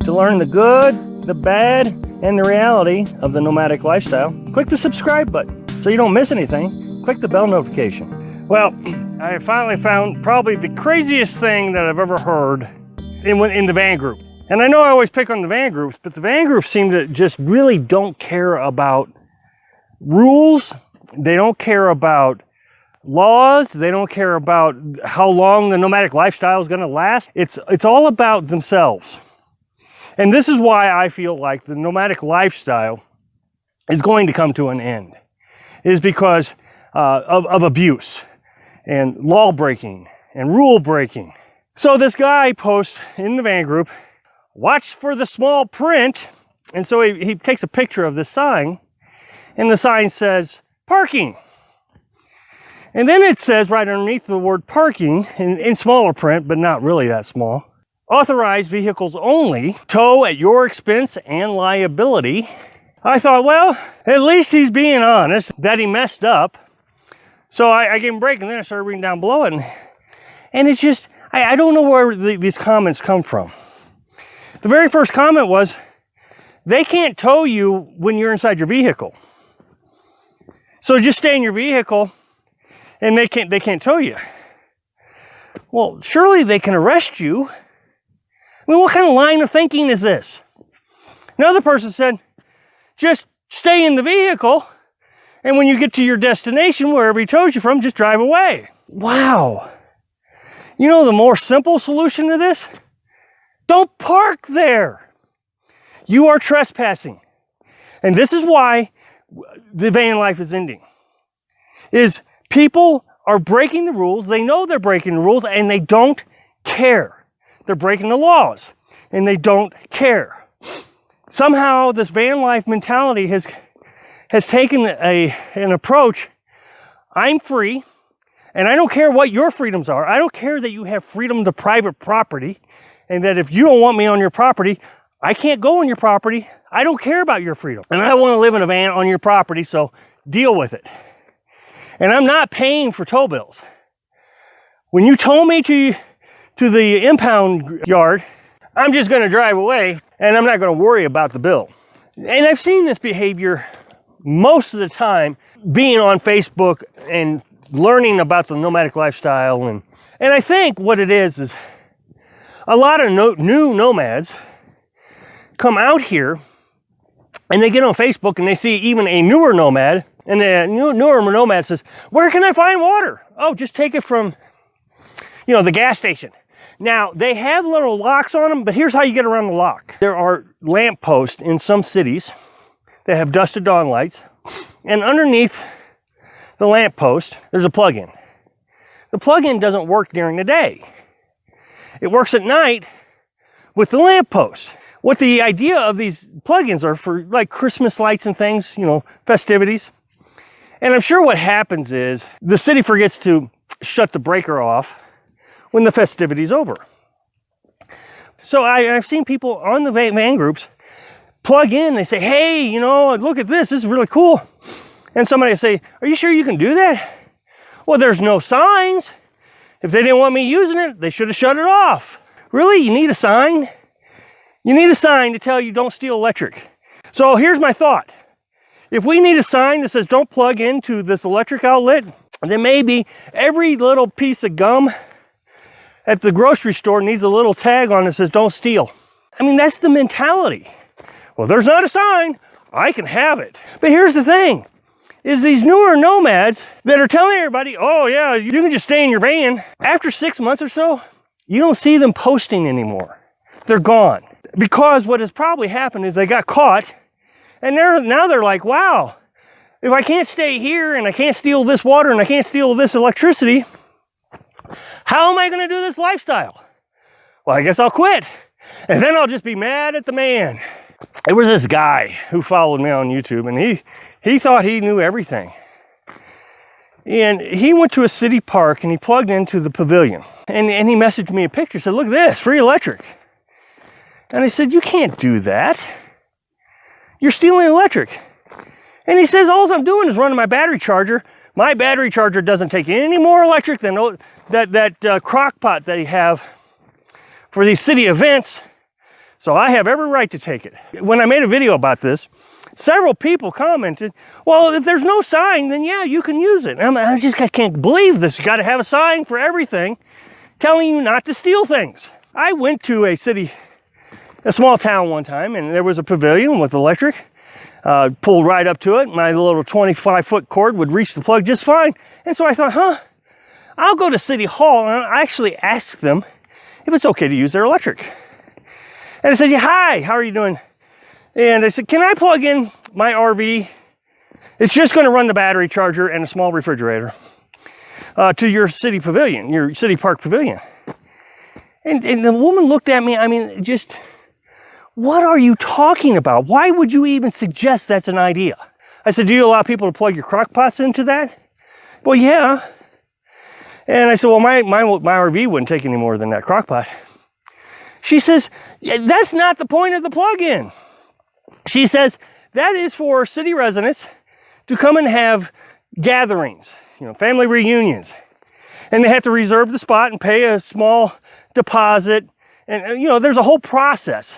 To learn the good, the bad, and the reality of the nomadic lifestyle, click the subscribe button so you don't miss anything. Click the bell notification. Well, I finally found probably the craziest thing that I've ever heard in the van group. And I know I always pick on the van groups, but the van groups seem to just really don't care about rules. They don't care about laws. They don't care about how long the nomadic lifestyle is going to last. It's all about themselves. And this is why I feel like the nomadic lifestyle is going to come to an end. It is because of abuse and law breaking and rule breaking. So this guy posts in the van group, watch for the small print. And so he takes a picture of this sign, and the sign says parking. And then it says right underneath the word parking in smaller print, but not really that small, authorized vehicles only, tow at your expense and liability. I thought, well, at least he's being honest that he messed up. So I gave him a break, and then I started reading down below it. And it's just, I don't know where these comments come from. The very first comment was, they can't tow you when you're inside your vehicle. So just stay in your vehicle, and they can't tow you. Well, surely they can arrest you. I mean, what kind of line of thinking is this? Another person said, just stay in the vehicle, and when you get to your destination, wherever he tows you from, just drive away. Wow. You know the more simple solution to this? Don't park there. You are trespassing. And this is why the van life is ending. Is people are breaking the rules, they know they're breaking the rules, and they don't care. They're breaking the laws, and they don't care. Somehow, this van life mentality has taken an approach. I'm free, and I don't care what your freedoms are. I don't care that you have freedom to private property, and that if you don't want me on your property, I can't go on your property. I don't care about your freedom. And I want to live in a van on your property, so deal with it. And I'm not paying for tow bills. When you tow me to the impound yard, I'm just going to drive away, and I'm not going to worry about the bill. And I've seen this behavior most of the time being on Facebook and learning about the nomadic lifestyle. And I think what it is a lot of new nomads come out here, and they get on Facebook, and they see even a newer nomad, and the newer nomad says, where can I find water? Oh, just take it from, the gas station. Now, they have little locks on them, but here's how you get around the lock. There are lamp posts in some cities that have dusted dawn lights, and underneath the lamp post, there's a plug-in. The plug-in doesn't work during the day. It works at night with the lamp post. What the idea of these plug-ins are for, like Christmas lights and things, festivities. And I'm sure what happens is the city forgets to shut the breaker off when the festivity's over. So I've seen people on the van groups plug in. They say, hey, look at this. This is really cool. And somebody will say, are you sure you can do that? Well, there's no signs. If they didn't want me using it, they should have shut it off. Really? You need a sign? You need a sign to tell you don't steal electric. So here's my thought. If we need a sign that says don't plug into this electric outlet, then maybe every little piece of gum at the grocery store needs a little tag on it that says don't steal. I mean, that's the mentality. Well, there's not a sign. I can have it. But here's the thing, is these newer nomads that are telling everybody, oh yeah, you can just stay in your van. After 6 months or so, you don't see them posting anymore. They're gone. Because what has probably happened is they got caught, and now they're like, wow, if I can't stay here and I can't steal this water and I can't steal this electricity, how am I going to do this lifestyle? Well, I guess I'll quit. And then I'll just be mad at the man. There was this guy who followed me on YouTube, and he thought he knew everything. And he went to a city park, and he plugged into the pavilion. And he messaged me a picture, said, look at this, free electric. And I said, you can't do that. You're stealing electric. And he says, all I'm doing is running my battery charger. My battery charger doesn't take any more electric than that crock pot they have for these city events. So I have every right to take it. When I made a video about this, several people commented, well, if there's no sign, then yeah, you can use it. And I can't believe this. You got to have a sign for everything telling you not to steal things. I went to a small town one time, and there was a pavilion with electric. Pulled right up to it. My little 25-foot cord would reach the plug just fine. And so I thought, I'll go to City Hall and I actually ask them if it's okay to use their electric. And I said, yeah, hi, how are you doing? And I said, can I plug in my RV? It's just going to run the battery charger and a small refrigerator to your city pavilion, your city park pavilion. And the woman looked at me, I mean, just, what are you talking about? Why would you even suggest that's an idea? I said, do you allow people to plug your crock pots into that? Well, yeah. And I said, well, my RV wouldn't take any more than that crock pot. She says, that's not the point of the plug-in. She says, that is for city residents to come and have gatherings, family reunions. And they have to reserve the spot and pay a small deposit. And, there's a whole process.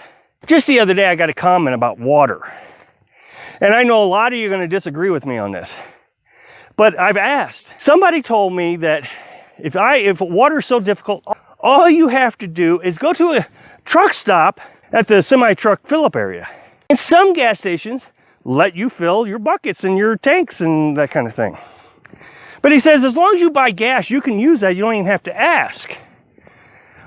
Just the other day, I got a comment about water. And I know a lot of you are going to disagree with me on this. But I've asked. Somebody told me that if water is so difficult, all you have to do is go to a truck stop at the semi-truck fill-up area. And some gas stations let you fill your buckets and your tanks and that kind of thing. But he says, as long as you buy gas, you can use that. You don't even have to ask.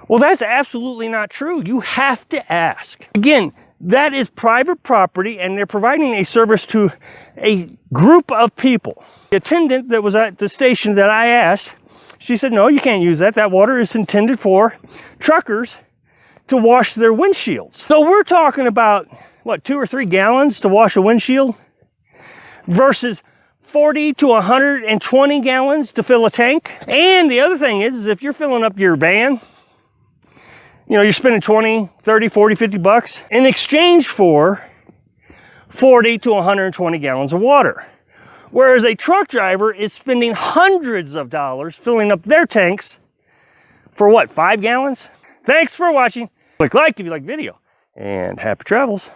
Well, that's absolutely not true. You have to ask. Again, that is private property, and they're providing a service to a group of people. The attendant that was at the station that I asked, she said, no, you can't use that. That water is intended for truckers to wash their windshields. So we're talking about, 2 or 3 gallons to wash a windshield versus 40 to 120 gallons to fill a tank. And the other thing is if you're filling up your van, you're spending 20, 30, 40, 50 bucks in exchange for 40 to 120 gallons of water. Whereas a truck driver is spending hundreds of dollars filling up their tanks for 5 gallons? Thanks for watching. Click like if you like the video, and happy travels.